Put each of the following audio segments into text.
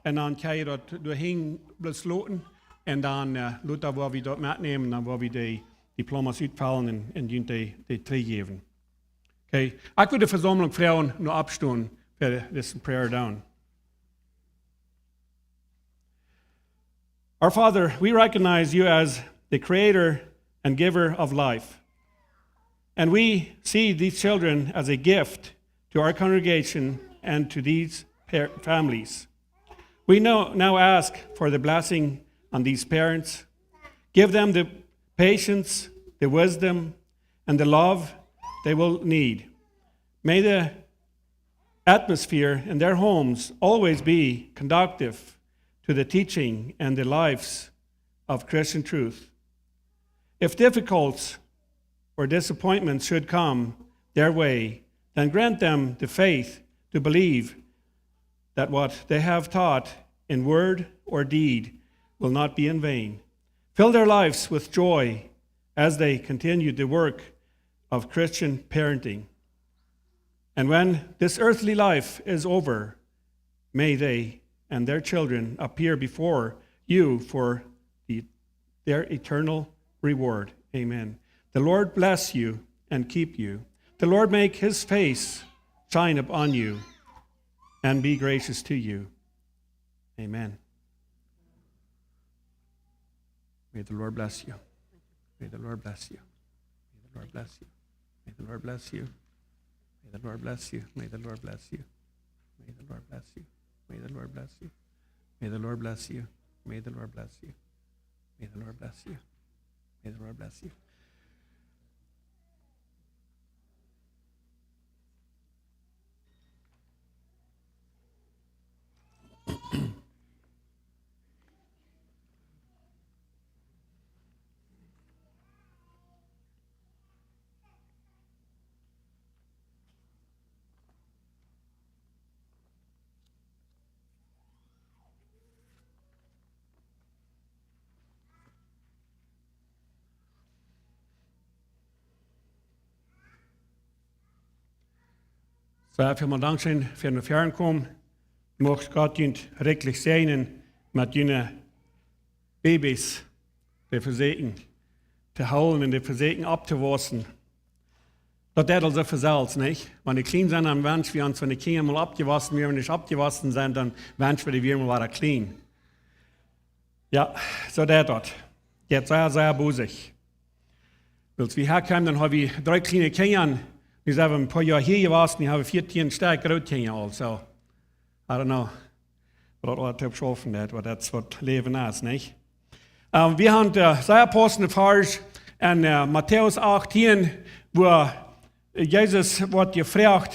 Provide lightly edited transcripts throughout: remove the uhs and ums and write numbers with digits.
En dan kan je dat doorheen besloten. En dan laten we dat metnemen. Dan waar we die diploma's uitvallen en die teruggeven. Okay. Ik wil de verzameling vrouwen nog opstaan voor deze prayer down. Our Father, we recognize you as the creator and giver of life. And we see these children as a gift to our congregation and to these families. We now ask for the blessing on these parents. Give them the patience, the wisdom, and the love they will need. May the atmosphere in their homes always be conducive to the teaching and the lives of Christian truth. If difficulties or disappointments should come their way, then grant them the faith to believe that what they have taught in word or deed will not be in vain. Fill their lives with joy as they continue the work of Christian parenting. And when this earthly life is over, may they and their children appear before you for their eternal reward. Amen. The Lord bless you and keep you. The Lord make his face shine upon you and be gracious to you. Amen. May the Lord bless you. May the Lord bless you. May the Lord bless you. May the Lord bless you. May the Lord bless you. May the Lord bless you. May the Lord bless you. May the Lord bless you. May the Lord bless you. May the Lord bless you. May the Lord bless you. May the Lord bless you. So, ich will mal Dank sein für den Fernkommen. Möchte Gott ihn reichlich segnen mit jenen Babys, die versägen, zu holen und die versägen abzuwaschen. Das ist also für selbst, nicht? Wenn die klein sind, dann wünschen wir uns, wenn die Kinder mal abgewaschen werden, wenn die nicht abgewaschen sind, dann wünschen wir, die wir mal wieder clean. Ja, so der dort. Geht sehr, sehr busig. Als wir herkamen, dann habe ich 3 kleine Kinder. Wir haben ein paar Jahre hier gewaschen, ich habe 14 stark Rotkinder, also. I don't know, what ich geschaffen hat, aber das wird Leben ist, nicht? Wir haben sehr passende Vers in Matthäus 18, wo Jesus wird gefragt,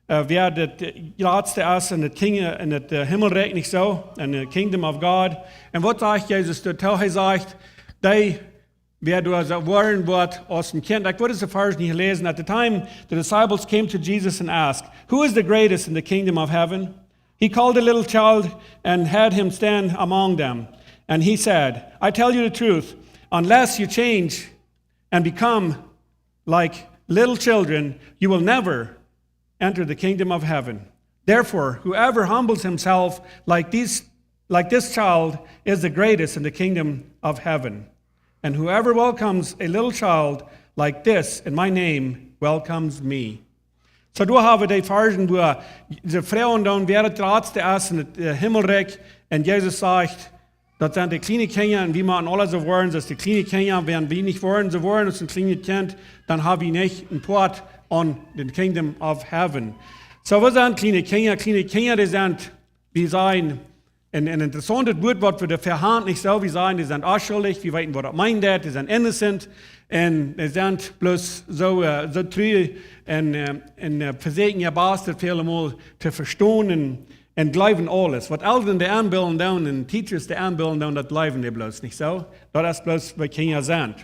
wer das Letzte ist in das Himmelreich, nicht so, in the Kingdom of God. Und was sagt Jesus dort? Er sagt, wer du wollen wird aus dem Kind. Ich würde es Vers nicht lesen. At the time, the disciples came to Jesus and asked, who is the greatest in the kingdom of heaven? He called a little child and had him stand among them. And he said, I tell you the truth, unless you change and become like little children, you will never enter the kingdom of heaven. Therefore, whoever humbles himself like this child is the greatest in the kingdom of heaven. And whoever welcomes a little child like this in my name welcomes me. So du haben die Versen, wo die Frauen dann werden Letzte essen in das Himmelreich. Und Jesus sagt, das sind die kleinen Kinder, und wie man alle so wollen, dass die kleinen Kinder, wenn wir nicht wollen, so wollen, dass ein kleines Kind, dann habe ich nicht einen Port on the kingdom of heaven. So wir sind kleine Kinder, die sind, wie sein, ein interessantes Wort, was wir der Hand nicht so wie sagen, die sind unschuldig, wir wissen, was das meint, die sind innocent, und die sind bloß so treu und versägen ihr Bestes viel mal zu verstehen und glauben alles. Was Eltern die anbilden dann und Teachers die anbilden dann, das glauben die bloß nicht so. Das ist bloß, was Kinder sind.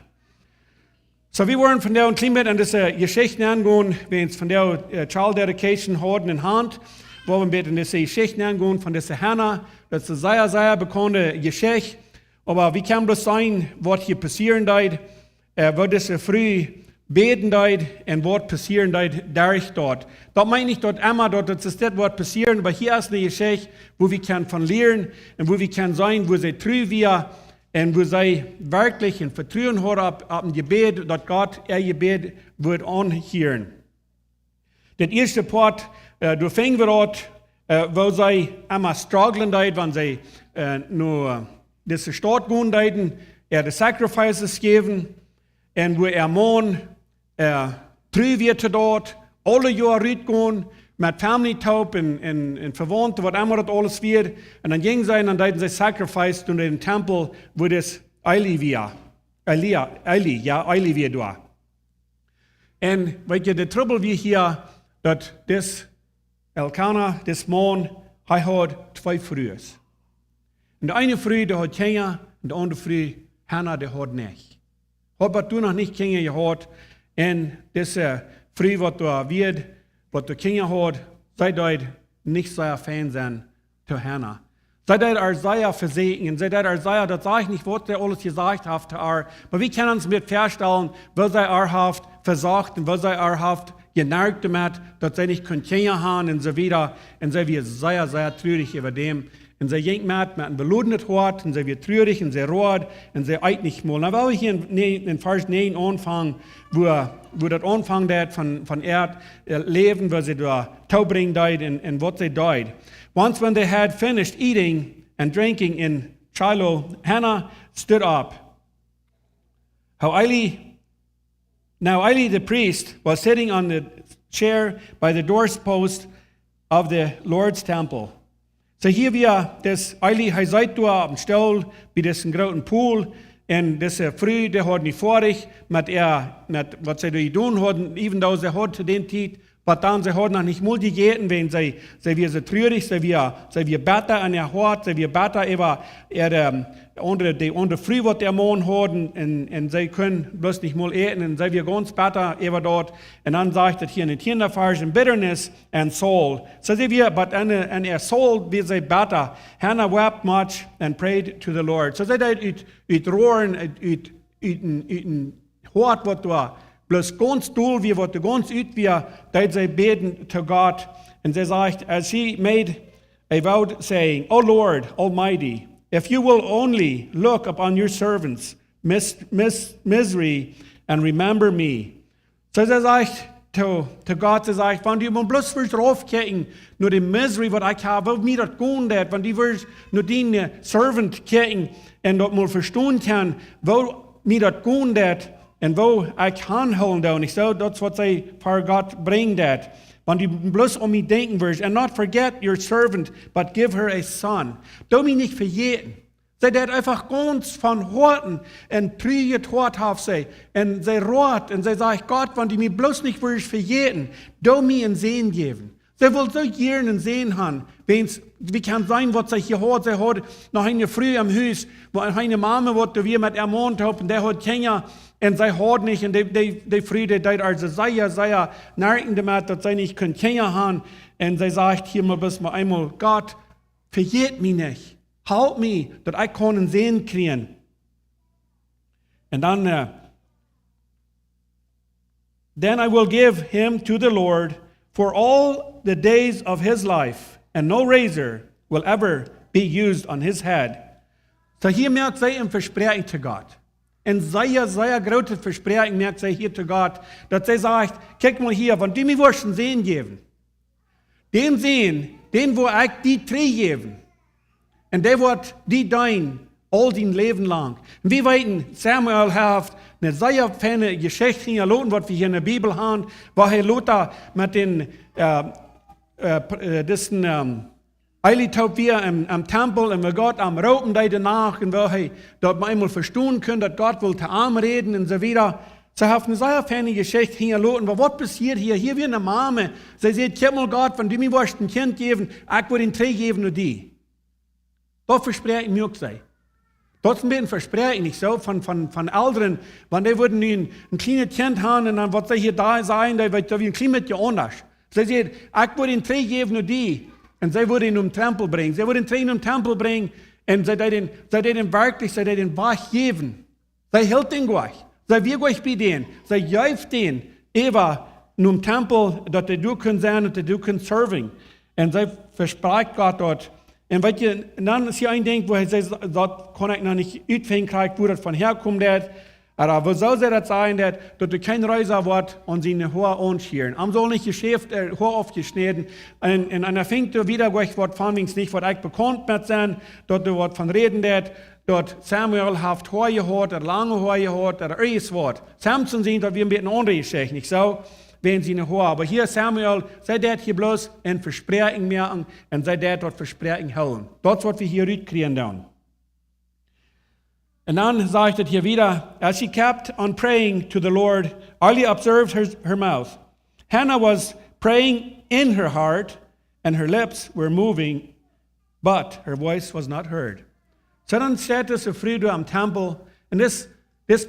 So wir wollen von der ein klein bisschen an diese Geschichten angehen, wenn es von der Child Dedication haben in Hand, wo wir ein bisschen diese Geschichten angehen von dieser Hannah. Das ist eine sehr, sehr bekannte Geschichte. Aber wie kann das sein, was hier passieren wird? Wird diese früh beten deut und was passieren deut durch dort. Das meine ich dort immer, dort ist das was passieren, aber hier ist eine Geschichte, wo wir können von lernen und wo wir können sein, wo sie treu wir und wo sie wirklich ein Vertrauen haben auf ein Gebet, dass Gott ihr Gebet wird anhören. Das erste Part, du fängst wir dort, wo sie immer strugglen deut, wenn sie nur diese Stadt gehen deuten, die Sacrifices geben, und wo Mann treu wird dort, alle Jahre rausgehen, mit Family taub und Verwandte, was immer das alles wird. Und dann gingen sie und dann sie Sacrifice in den Tempel, wo das Eli wird da. Und weil ihr der Trouble wie hier, dass das Elkanah, das Mann, hat zwei Frühes. Und der eine Früh, der hat Kinder, und der andere Früh, Hannah, der hat nicht. Hat du noch nicht Kinder gehabt, und das Früh, was du wird, was du Kinder hat, sei dort nicht sehr Fan sein zu Hannah. Sei dort Isaiah versegnen, sei dort Isaiah, das sage ich nicht, was der alles gesagt hat, aber wir können uns mit feststellen, was sei haft versagt und was sei haft genervt damit, dass sie nicht Kinder haben und so weiter. Und sie wird sehr, sehr traurig über dem. Und sie ging mit einem beludenen Hort, und sie wird traurig und sie rot und sie eit nicht mal. Dann wollen wir hier in Vers 9 anfangen, wo das anfängt von Leben, wo sie da Tau bringen und was sie dort. Once when they had finished eating and drinking in Shiloh, Hannah stood up. Now Eli the priest was sitting on the chair by the doorpost of the Lord's temple. So hier wir das Eli seid du am Stuhl bei diesem großen Pool und das Früh, der hat nicht vorig mit was sie da tun hatten, even though sie hat zu den Zeit, aber dann sie hat noch nicht mal gegeben, wenn sie wir so traurig, sie wir besser an ihr Hort, sie wir besser über die Früh, was der Mann hat und sie können bloß nicht mal essen und sie wir ganz besser über dort und dann sagt es hier in den Vers in bitterness and soul. So sie wir, but an ihr soul wir sie besser. Hannah wept much and prayed to the Lord. So sie da ut rohren, ut Hort, was du bloß ganz doll, wie was du ganz ut wir, da sie beten to God. Und sie sagt, as she made a vow saying, O Lord Almighty, if you will only look upon your servants' misery and remember me. So sie sagt to Gott, sie sagt, wenn du mir bloß willst draufkicken, nur die Misery, was ich habe, wie mir das gehen wird, wenn du willst nur deine Servant kicken und das mal verstehen kann, wo mir das gehen wird und wo ich kann holen da. Und ich so, das was sie für Gott bringt hat. Wenn du bloß mich denken wirst, and not forget your servant, but give her a son. Du mich nicht vergeten. Sie hat einfach ganz von Horten und trüge Tod auf sie. Und sie rot und sie sagt, Gott, wenn du mich bloß nicht wirst vergeten, du mir einen Sehen geben. Sie will so gerne einen Sehen haben. Wie kann sein, was sie hier hat? Sie hat noch eine Früh am Haus, wo eine Mama, die wir mit ihrem Mann haben, der hat Kinder. Und sie hat nicht, und die Friede, die also sehr narken damit, dass sie nicht Kinder haben. Und sie sagt hier mal bis mal einmal, Gott, vergeht mich nicht. Halt mich, dass ich einen Sehen kriegen. Und dann, then I will give him to the Lord for all the days of his life, and no razor will ever be used on his head. So hier merkt sie ein Versprechen zu Gott. Ein sehr großes Versprechen merkt sie hier zu Gott, dass sie sagt, guck mal hier, wenn du mir willst einen Sehen geben, den Sehen, den wo ich die drei geben, und der wird die dein, all dein Leben lang. Und wir weiten, Samuel hat eine sehr feine Geschichte hinterlassen, was wir hier in der Bibel haben, wo er Lothar mit den, Eli taub wir am Tempel und wir Gott am Roten danach und wo er dort mal einmal verstehen können, dass Gott will zu arm reden und so weiter. Sie haben eine sehr feine Geschichte hinterlassen. Aber was passiert hier? Hier wird eine Mama. Sie sagt, guck mal Gott, wenn du mir willst ein Kind geben, ich will den drei geben nur die. Das verspreche ich mir auch. Das ist ein bisschen Versprechen, nicht so, von Älteren. Wenn die würden ein kleines Kind haben und dann wird sie hier da sein, dann wird ein Klima anders. Sie sagt, ich will den drei geben nur die. Und sie würde ihn um den Tempel bringen. Sie würde ihn in den Tempel bringen und sie den wirklich, sie den Wach geben. Sie hält ihn gleich. Sei wir euch bei denen. Sei jäuft den. Eva, nun Tempel, dass du können sein und du können serven. Und sei verspricht Gott dort. Und weißt du, dann ist hier ein Ding, wo er sagt, dort kann ich noch nicht uitfinden, wo das von herkommt. Aber wo soll das sein, dass du kein Reiser wird und sie eine Haar anschieren? Am soll nicht geschäft, Haar aufgeschnitten. Und einer fängt wieder, wo ich wird von wings nicht, was ich bekannt mit sein, dort du wird von reden, dort Samuel haft Haar gehört, lange Haar gehört, alles Wort. Samson sehen, dass wir ein bisschen andere Geschichte, nicht so? Wenn sie eine Haar. Aber hier Samuel, sei das hier bloß ein Versprechen merken und sei das dort Versprechen holen. Das, was wir hier kriegen dann. Und dann sagt es hier wieder, as she kept on praying to the Lord, Ali observed her mouth. Hannah was praying in her heart, and her lips were moving, but her voice was not heard. So dann steht es so früh am Tempel, und das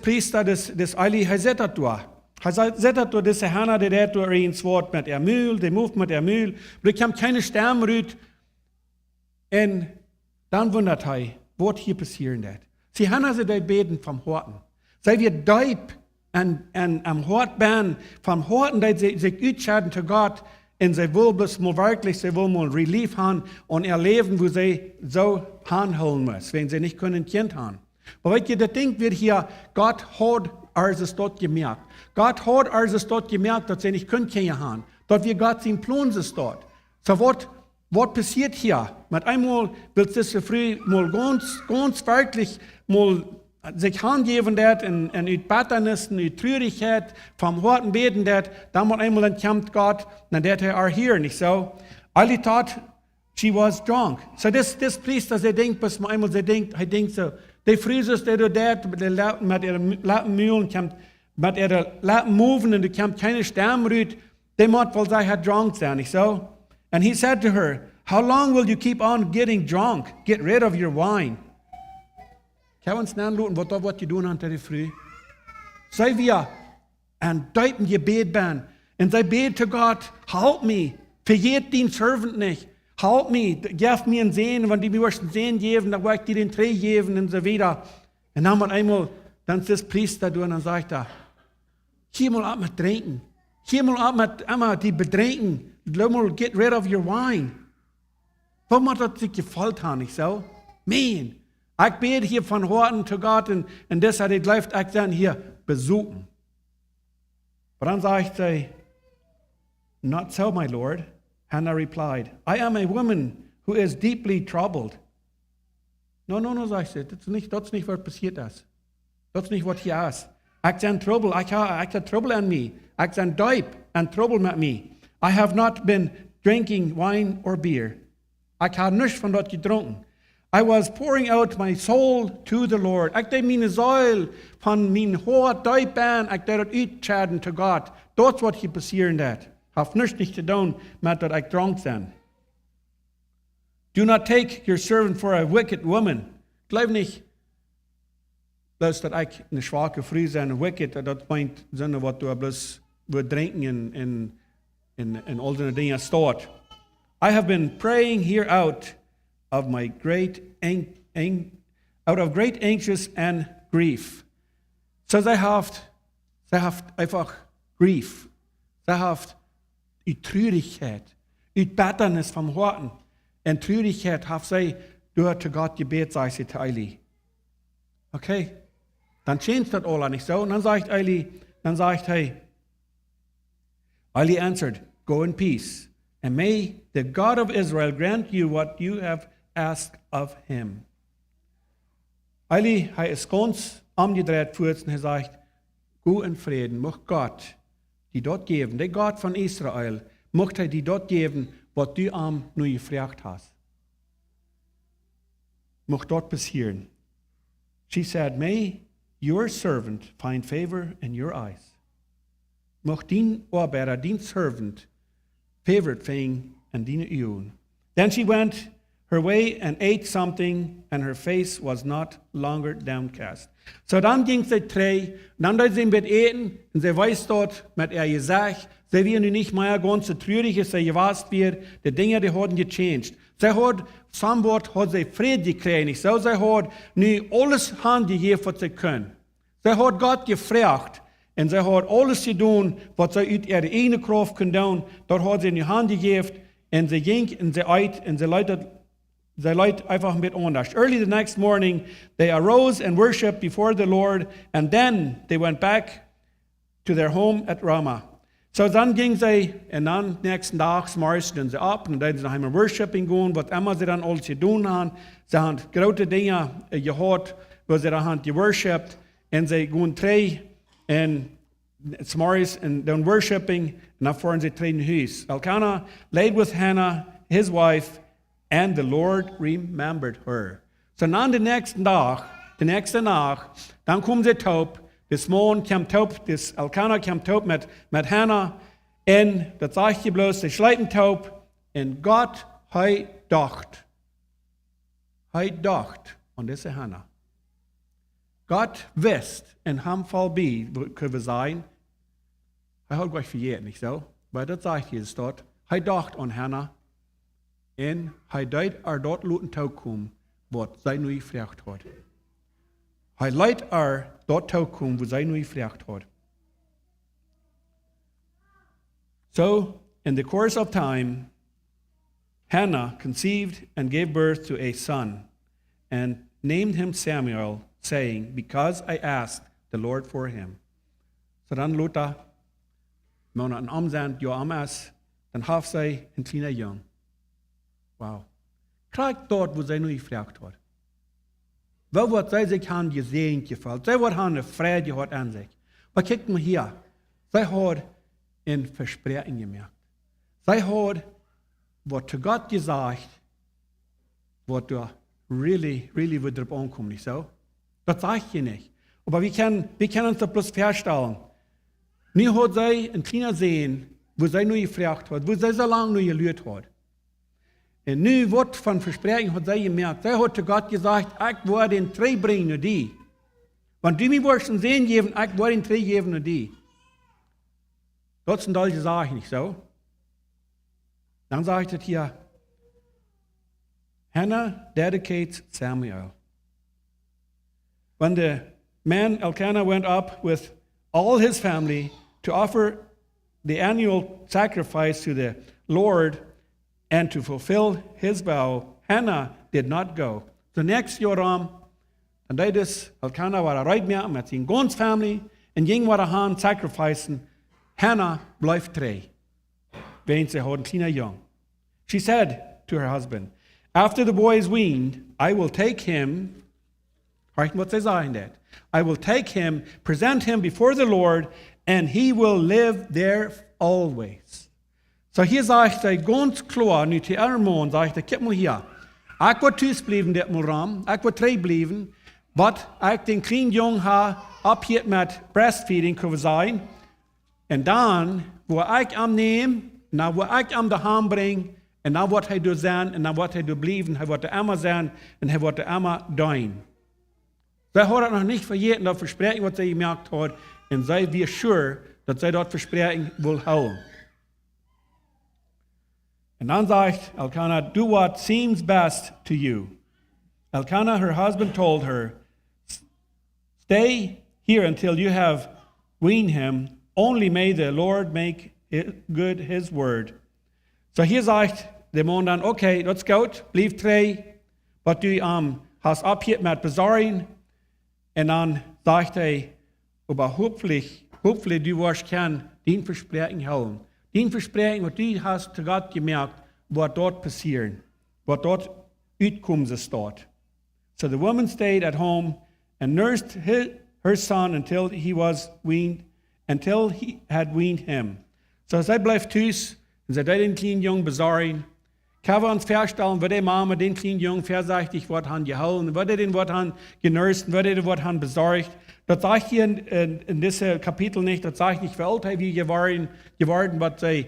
Priester, das Ali, er sieht das durch. Er sieht das durch diese Hannah, die da durch ins Wort mit der Mühl, die moved mit der Mühl, aber ich kam keine Stimme rüt. Und dann wundert er, was hier passieren wird. Sie haben sie beten vom Horten. Sei wir deib am Hort ben, vom Horten, die sie sich utschäden zu Gott, und sie will bloß mal wirklich, sie will mal Relief haben und erleben, wo sie so handholen müssen, wenn sie nicht können Kind haben. Aber weißt du, das Ding wird hier, Gott hat alles dort gemerkt. Gott hat alles dort gemerkt, dass sie nicht können Kinder haben. Dort wir Gott sein Plan ist dort. So was passiert hier? Mit einmal wird es so früh mal ganz wirklich mal sich hingeben und in Batternissen, in Traurigkeit, vom Horten beten, dann mal einmal dann kommt Gott, dann der er hier, nicht so? Alle thought she was drunk. So das Priester, der denkt, was man einmal er denkt so, die Frises, der du dort mit ihren Lappen Mühlen kommt, mit ihren Lappen moven und du kommt keine Stimme rüt, der muss wohl sein, hat drunk sein, nicht so? And he said to her, how long will you keep on getting drunk? Get rid of your wine. Kann uns nachschauen, was die tun an früh? Sei wir ein deuten Gebet ben, und sei bete zu Gott, halt mich, verjährt den Servant nicht, halt mich, gib mir ein Sehen, wenn die mir einen Sehen geben, dann will ich dir den Dreh geben und so weiter. Und dann einmal, dann ist das Priester da und dann sagt er, hier mal ab mit Trinken, hier mal ab mit einmal die Betrinken, get rid of your wine. Warum hat das sich gefällt, nicht so? Man, ich bete hier von Horten zu Gott und deshalb läuft ich dann hier besuchen. Aber dann sagt sie, not so, my Lord. Hannah replied, I am a woman who is deeply troubled. No, sagt sie, das ist nicht, was passiert ist. Das ist nicht, was hier ist. Ich bin in Trouble, ich habe Trouble an mir. Ich bin deep and Trouble mit mir. I have not been drinking wine or beer. Ich habe nichts von dort getrunken. I was pouring out my soul to the Lord. Ich habe meine Seele von mein Hort deep an, ich habe das uitschäden zu Gott. Das, was hier passieren wird. Hat nichts zu tun mit, dass ich drunk bin. Do not take your servant for a wicked woman. Glaub nicht, dass ich eine schwache Frau bin, wicked, das meint, sondern was du bloß trinken in all the Dinge steht. I have been praying here out of great anxious and grief. So sie haft einfach Grief. Sie haft die Traurigkeit, die Bitternis vom Horten. Und Traurigkeit haft sie durch zu Gott gebet, sagt sie zu Eli. Okay? Dann changed das alles nicht so. Und dann sagt Eli, Eli answered, go in peace, and may the God of Israel grant you what you have asked of him. Eli, ist ganz umgedreht vor und sagt, go in Frieden, möcht Gott die dort geben, der Gott von Israel, möcht die dort geben, was du am nur gefragt hast. Möcht dort passieren. She said, may your servant find favor in your eyes. Möcht dein Arbeiter, dein Servant, favorite thing in deine Augen. Then she went her way and ate something, and her face was not longer downcast. So dann ging sie drei, dann da sie im Bett eten, und sie weiß dort, mit ihr gesagt, sie werden nicht mehr ganz so traurig, als sie gewasst wird, die Dinge, die haben gechanged. Sie hat, Samwort hat sie Frieden gekriegt, so sie hat nie alles Hand gegeben, was sie können. Sie hat Gott gefragt und sie hat alles getan, was sie uit ihrer eigenen Kraft können tun. Dort hat sie in die Hand gegeben und sie ging und sie eit und sie leitet einfach mit anders. Early the next morning, they arose and worshipped before the Lord, and then they went back to their home at Ramah. So dann ging sie, und dann nächsten Tag morgen sie ab, und dann sind sie worshipping gehen, was immer sie dann alles getan haben. Sie haben große Dinge gehört, wo sie dann geworshipped, und sie gehen 3 und morgens und dann worshipping, und dann fahren sie 3 in Haus. Elkanah laid with Hannah, his wife, and the Lord remembered her. So dann den nächsten Tag, dann kommen sie taub. Das Morgen kam taub, das Elkanah kam taub mit Hannah. Und das sagt ich bloß, sie schleiten taub. Und Gott hat gedacht an diese Hannah. Gott wisst, in ham Fall bei, können wir sein, er hat gleich verjährt, nicht so? Weil das sagt Jesus dort, er dacht an Hannah. Und er deed dort luten taub kommen, was sie nur gefragt hat. Er leidt dort taub kommen, wo sie nur gefragt hat. So, in the course of time, Hannah conceived and gave birth to a son, and named him Samuel, saying, because I asked the Lord for him. So dann Luther, wenn man ansehen, ja amas, dann hat sie ein kleiner Jung. Wow. Kriegt dort, wo sie nur gefragt hat. Wel wat zij zich aan gesehen gefällt. Zij wat aan een vrede gehad an sich. Aber kijkt mal hier. Zij had een versprechen gemerkt. Zij had wat zu Gott gesagt, wat da really wird drauf ankommen, nicht so? Das sage ich nicht. Aber wir können uns da bloß feststellen. Nie hat sie ein kleiner sehen, wo sie nur gefragt hat, wo sie so lange nur gelüht hat. Und nu wat van verspreking hat sie gemerkt. Sie hat zu Gott gesagt, ich werde den 3 bringen nur die. Wenn du mir wirst sehen geben, ich werde den 3 geben nur die. Das sind solche Sachen, nicht so? Dann sage ich das hier. Hannah dedicates Samuel. When the man Elkanah went up with all his family to offer the annual sacrifice to the Lord, and to fulfill his vow, Hannah did not go. The next year and they dus Elkanah war right mehr mit seiner ganzen Family und ging war han sacrificen. Hannah bleif 3. Wenn sie hat ein kleiner Jung. She said to her husband, after the boy is weaned, I will take him, right, what says I in that? I will take him, present him before the Lord, and he will live there always. So hier sagt er ganz klar, nu til Ermon, sagt er, kijk mal hier. Ik wil thuis blijven dit mal ram, ik wil 3 blijven, wat ik den kleinen Jungen abhielt mit breastfeeding kunnen zijn. En dan, wo ik hem neem, nou wo ik hem daheim breng, en nou wat hij doet zijn, en nou wat hij doet blijven, hij wordt de Emma zijn, en hij wordt de Emma doen. Zij had het nog niet vergeten, dat versprechen, wat zij gemerkt had, en zij weer sure, dat zij dat versprechen wil houden. And dann sagt Elkanah, do what seems best to you. Elkanah, her husband, told her, stay here until you have weaned him. Only may the Lord make good his word. So hier sagt der Mann dann, okay, das geht, bleib 3, was du hast abhielt mit besorgen. Und dann sagt er, aber hoffentlich du wirst den Versprechen halten. Den Versprechen, was du hast zu Gott gemerkt, was dort passieren, was dort uitkommen ist dort. So the woman stayed at home and nursed her son until he had weaned him. So zij bleef thuis en zij deed den kleinen Jungen besorgen. Können wir uns feststellen, wo die Mama den kleinen Jungen vorsichtig wird han gehalten, wo die den wird han genurst, wo die den wird han besorgt. Das sagt hier in diesem Kapitel nicht, das sagt nicht, wie alt wie geworden, was sie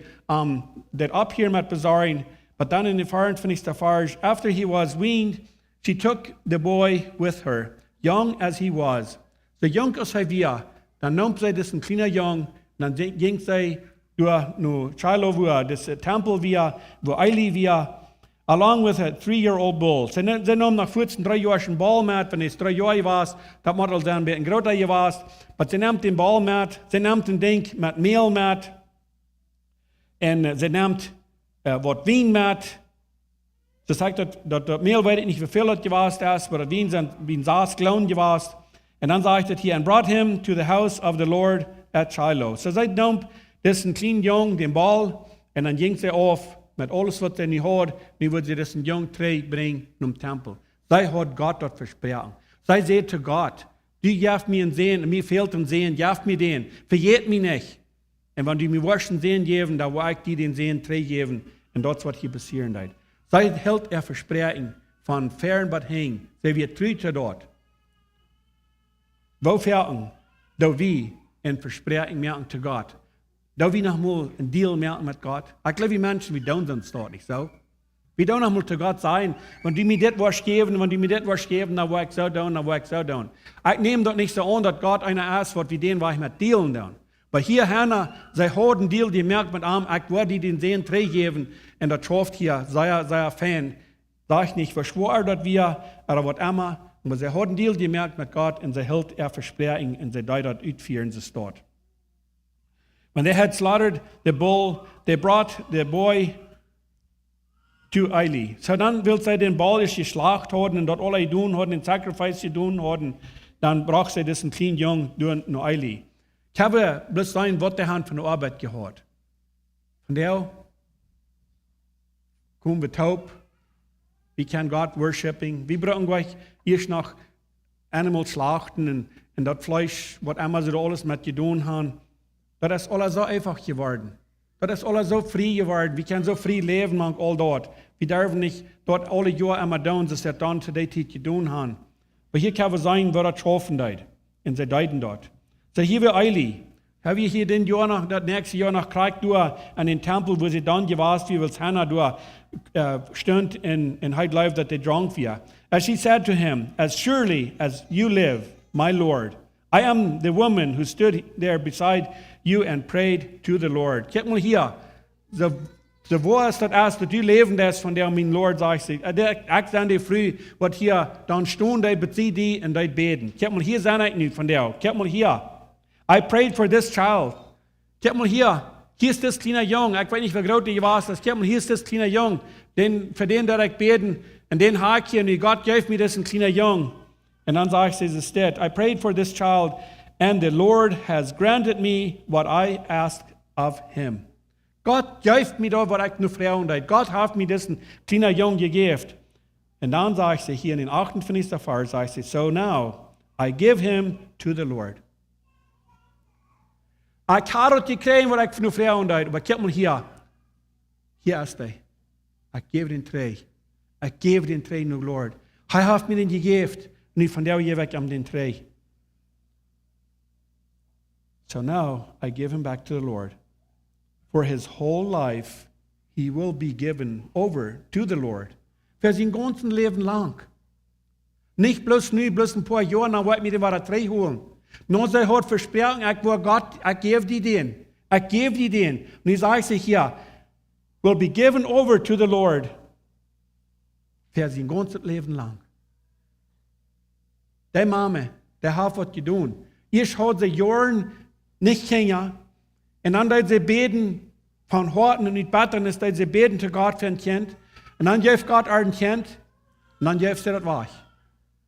das abhören mit besorgen. But then in the 24th verse, after he was weaned, she took the boy with her, young as he was. So jung als hij war, dann nahm sie diesen kleinen Jungen, dann ging sie durch Shiloh, wo das Tempel war, wo Eli war, along with a 3-year-old bull. Ze namen nach 3 Jahren een bal met, wanneer het 3 jaar was, dat moet al dan een beetje groter geweest. Maar ze neemt den bal met, ze neemt een ding met meel met, en ze neemt wat wien met. Ze zegt dat meel weet ik niet hoeveel het geweest is, maar dat wien zijn wie een zaas kloon geweest. En dan zegt het hier, and brought him to the house of the Lord at Shiloh. So zij nam deze kleine jong den bal, en dan ging ze af met alles wat ze nu had. Nu wil ze deze jong terugbrengen naar de tempel. Zij had God dat versproken. Zij zei te God, du geeft mij een zin, mij fehlt een zin, geef mij den. Vergeet mij niet. En wanneer du mij was een zin geven, dan wil ik die den zin teruggeven. En dat is wat hier passieren deed. Zij hield er verspreken van fern wat heen. Zij weer terug te dat. Wo verten, dat we een verspreking maken te God. Dat we nog mal een deal maken met God. Ik geloof die mensen, we doen dat toch niet zo. We doen nog mal te God zijn, wanneer die mij dit was geven, wanneer die mij dit was geven, dan wil ik zo doen, dan wil ik zo doen. Ik neem dat niet zo aan, dat God einer is, wat we den waar met dealen doen. Maar hier, Hannah, zij had een deal, die merkt met hem, ik wil die den zin teruggeven, en dat schafft hier, zij fan. Sag ich nicht, verschwor dat wir, oder wat immer, maar zij had een deal, die merkt met God, en zij hield verspreking, en zij deed dat uitvieren, ze staat. When they had slaughtered the bull, they brought the boy to Eli. So dan wil zij den bal eens geslacht hebben en dat alle doen hadden, een sacrifice doen hadden, dan bracht zij dus een klein jong door naar Eli. Ik heb bloß zijn wat de hand van de arbeid gehad. Van der komen we taub, we kan God worshipping, we brauchen gleich eerst nog animal slachten en dat vlees, wat immer ze alles met je doen haben. Dat is alles zo einfach geworden. Dat is alles zo vrij geworden. We kunnen zo vrij leven met al dat. We durven niet dat alle jaren immer doen, zoals dat dan today te doen haben. Maar hier kan we zijn waar dat schaffen deed. En ze deiden dat. So hier wir Eli. Hebben we hier den Jahr noch, dat nächste Jahr noch gekriegt door an den Tempel, wo sie dann gewarst, wie wills Hannah door stond in hij life that they drank via. As she said to him, as surely as you live, my Lord, I am the woman who stood there beside you and prayed to the Lord. Kijk maar hier. De woord dat als dat u leven is van der mijn Lord, zegt ik zijn die früh, wat hier dan stond, die bezie die en die beden. Kijk maar hier zijn ik nu van der. Kijk maar hier. I prayed for this child. Kijk maar hier. Hier ist das kleine Jong. Ik weet niet hoe groot die was. Kijk maar, hier ist das kleine Jong. Für den dat ik beden. En den haak je nu. God geeft me das een kleine Jong. En dan zegt ze stead, I prayed for this child, and the Lord has granted me what I asked of him. God geeft me dat wat ik nu vragen deed. God heeft me das een kleine Jong gegeven. En dan zegt ze hier in den 58. Vers, zegt ze, so now I give him to the Lord. Ik had het gekregen wat ik nu vragen deed, maar kijk maar hier. Hier is hij. Ik geef den terug. Ik geef den terug naar de Lord. Hij heeft me den gegeven. Nu van daar geef ik hem den terug. So now I give him back to the Lord. For his whole life he will be given over to the Lord. Für sein ganzes Leben lang. Nicht bloß nu, bloß ein paar Jahre, dann wollte ich mir den wieder zurückholen. Nur sie hat versprochen, ich will Gott, ich gebe die den. Ich gebe die den. Und ich sage sich hier, will be given over to the Lord. Für sein ganzes Leben lang. Der Mama, der hat was getan. Ich hat sie Jahren nicht kennen. Und dann hat sie beten von Horten und nicht beten, ist, dass sie beten zu Gott für ein Kind. Und dann gibt Gott ein Kind. Und dann gibt sie das weg.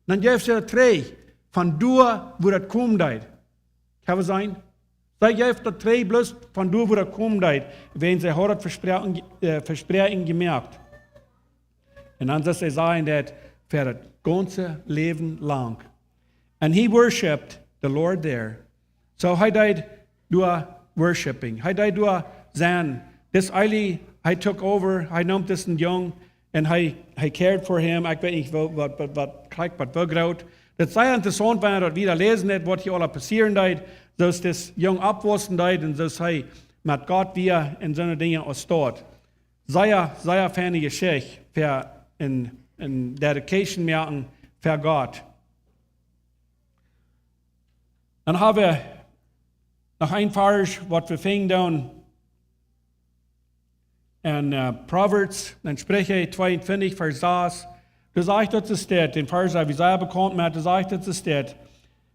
Dann gibt sie das drei. Von da, wo das kommt. Kann das sein? Sie gibt das drei bloß von da, wo das kommt. Wenn sie hat das Versprechen gemerkt. Und dann soll sie sagen, dass für das ganze Leben lang. And he worshipped the Lord there. So he died durch worshiping. He died durch sein. This Eli, he took over, he nahm diesen Jung, and he cared for him. Ich weiß nicht, was groot. Das sei interessant, wenn er wieder lesen hat, was hier alles passieren deed. Dass das Jung abwachsen deed, und dass er mit Gott wieder in so eine Dinge aussteht. Sehr feine Geschichte für in Dedication merken für Gott. Dann haben wir noch ein Vers, was wir fingen dann En Proverbs, dan Sprüche 22, vers 6. Du sagst, dat ze staat, in vers wie zij bekend met, du sagst, dat ze staat.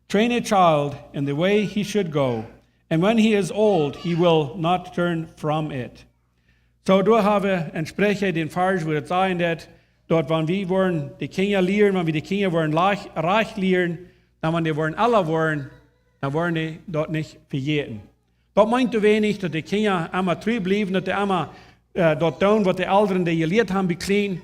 Train a child in the way he should go, and when he is old, he will not turn from it. So, du haben en Sprüche den vers, wo het sagen dat, dort, wann wir wollen die Kinder lehren, wenn wir die Kinder wollen reich lehren, dann, wenn die wollen alle wollen, dann wollen die dort nicht verjäten. Dat meint du wenig, dass die Kinder immer treu bleiben, dass die immer dort tun, was die Eltern die gelehrt haben, beklein.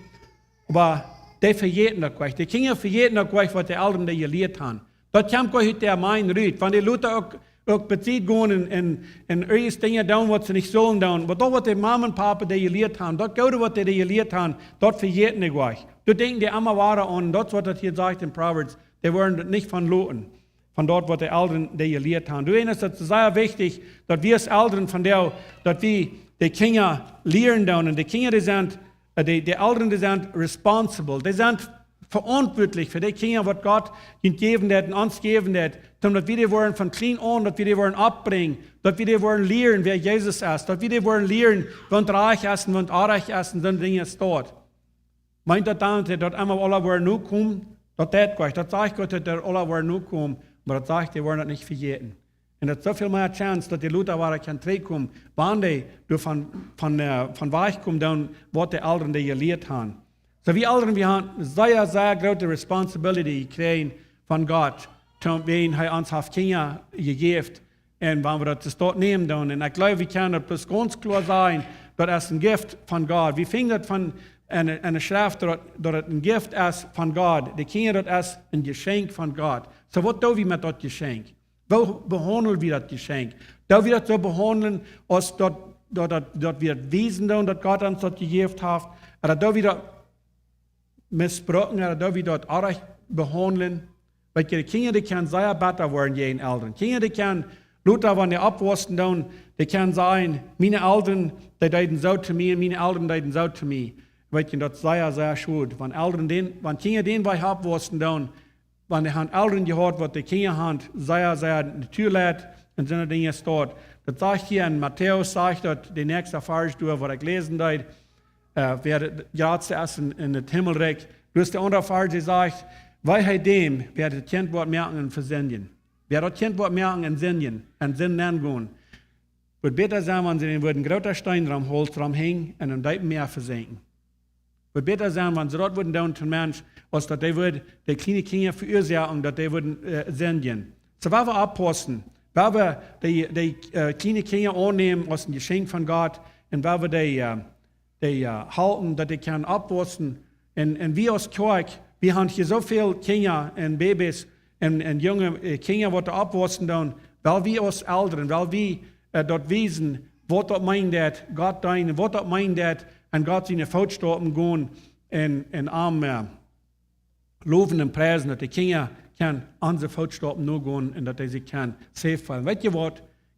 Aber die verjäten das gleich. Die Kinder verjäten das gleich, was die Eltern die gelehrt haben. Das kommt gleich der Mein rüht. Wenn die Leute auch bezieht gehen in irgendwelche Dinge tun, was sie nicht sollen tun. Aber das, was die Mama und Papa die gelehrt haben, das Gute, was die gelehrt haben, dort verjäten die gleich. Du denkst, die immer waren an, das, was das hier sagt in Proverbs, die wollen nicht von Loten. Von dort, was die Eltern die gelehrt haben. Du weißt, es ist sehr wichtig, dass wir als Eltern von der, dass wir die Kinder lehren tun. Und die Kinder, die Eltern, die sind responsible. Die sind verantwortlich für die Kinder, was Gott ihnen gegeben hat und uns gegeben hat. Dass wir die wollen von klein an, dass wir die wollen abbringen, dass wir die wollen lehren, wer Jesus ist, dass wir die wollen lehren, wenn reich essen, wenn arreich essen, dann Dinge ist dort. Meint das dann, dass einmal alle wollen nur kommen, das gleich. Das sagt Gott, dass alle wollen nur kommen. Aber das sagt, die wollen das nicht verjäten. Und es ist so viel mehr Chance, dass die Leute kann kommen, wann die von Weich kommen, dann, was die Eltern die gelehrt haben. So wir Eltern, wir haben sehr, sehr große Responsibility gekriegt von Gott, wenn er uns auf Kinder gegeben und wenn wir das dort nehmen. Dann. Und ich glaube, wir können das ganz klar sein, dass es ein Gift von Gott. Wir finden das von einer Schrift, dass es ein Gift ist von Gott. Die Kinder, das ist ein Geschenk von Gott. So, was tun wir mit dem Geschenk? Wo behandeln wir das Geschenk? Da wir das so behandeln, als dass wir Wesen tun, dass Gott uns das gegeben hat, oder da wir das missbrauchen, oder da wir das auch behandeln. Weil die Kinder, die können sehr besser werden, jeden Eltern. Kinder, die können, Leute, wenn die abwasken tun, die können sagen, meine Eltern, die deuten so zu mir, meine Eltern deuten so zu mir. Weil das ist sehr, sehr schuld. Wenn Kinder den Weg abwasken tun, wenn die haben Eltern gehört, was die Kinder haben, sehr, sehr natürlich und so Dinge dort. Das sagt hier in Matthäus, sagt dort, die nächste Vers, was ich lesen habe, wer gerade zuerst in den Himmelreich. Du hast die andere Vers, die sagt, weil dem, wer das Kind wird merken in Versendien. Wer das Kind wird merken in Sindien, in Sinn gehen, wird besser sein, wenn sie den einen großen Stein dran Holz dran hängen und im Deiten Meer versenken. Wird besser sein, wenn sie dort würden down zum Mensch, als dass die kleinen Kinder verursachen, dass die würden senden. So, wenn wir abpassen, wenn wir die kleinen Kinder annehmen als ein Geschenk von Gott, und wenn wir die halten, dass die können abpassen, und wir als Kirche, wir haben hier so viele Kinder und Babys und junge Kinder, die abpassen, weil wir als Eltern, weil wir dort wissen, was das meint, Gott dein, was das meint, und Gott seine Fußstapfen gehen und am loben und preisen, dass die Kinder können unsere Fußstapfen nur gehen und dass sie können safe fallen. Weißt du was?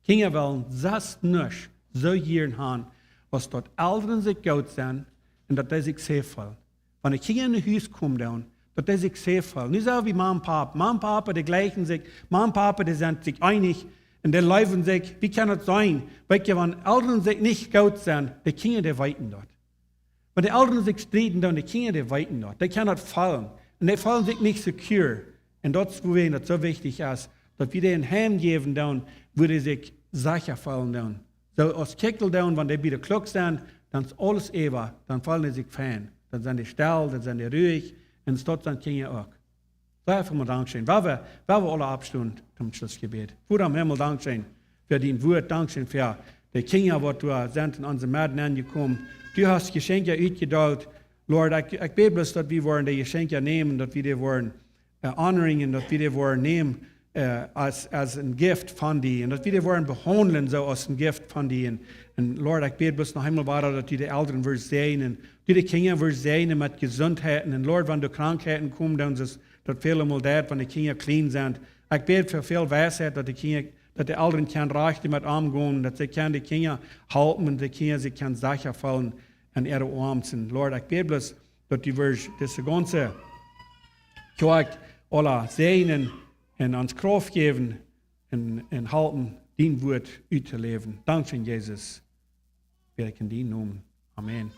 Kinder wollen das nicht so hier haben, was dort Eltern sich gut sind und dass sie sich safe fallen. Wenn die Kinder in ein Haus kommen, dass sie sich safe fallen. Nicht so wie Mama und Papa. Mama und Papa, die gleichen sich. Mama und Papa, die sind sich einig. Und die leben sich, wie kann das sein? Weil wenn Eltern sich nicht gut sind, die Kinder, die weiten dort. Wenn die Eltern sich streiten, dann die Kinder, die weiten dort. Die können nicht fallen. Und die fallen sich nicht secure. Und das ist, wo es so wichtig ist, dass wir denen Heim geben, dann, wo die sich sicher fallen. Dann. So als Kickel, dann, wenn die wieder klug sind, dann ist alles ewig, dann fallen die sich fein. Dann sind die still, dann sind die ruhig. Und dort sind Kinder auch. So einfach mal Dankeschön. Weil wir alle abstunden zum Schlussgebet. Vater im Himmel, Dankeschön für dein Wort, Dankeschön für die Kinder, die du sind in unsere Mäden angekommen. Du hast Geschenke ausgedacht. Lord, ich bete bloß, dass wir wollen die Geschenke nehmen, dass wir die wollen honoren, dass wir die wollen nehmen als ein Gift von dir. Und dass wir die wollen behandeln so als ein Gift von dir. Und Lord, ich bete bloß noch einmal weiter, dass du die Eltern wirst sehen und du die Kinder wirst sehen mit Gesundheiten. Und Lord, wenn du Krankheiten kommen, dann ist es viele Mal das, wenn die Kinder clean sind. Ich bete für viel Weisheit, dass die Eltern können reich damit umgehen, dass sie die Kinder halten und die Kinder sie können sicher fallen in ihre Arme sind. Lord, ich bete bloß, dass du wirst das ganze Kirche alle sehen und uns Kraft geben und halten, dein Wort auszuleben. Danke, Jesus. Wir in deinen Namen. Amen.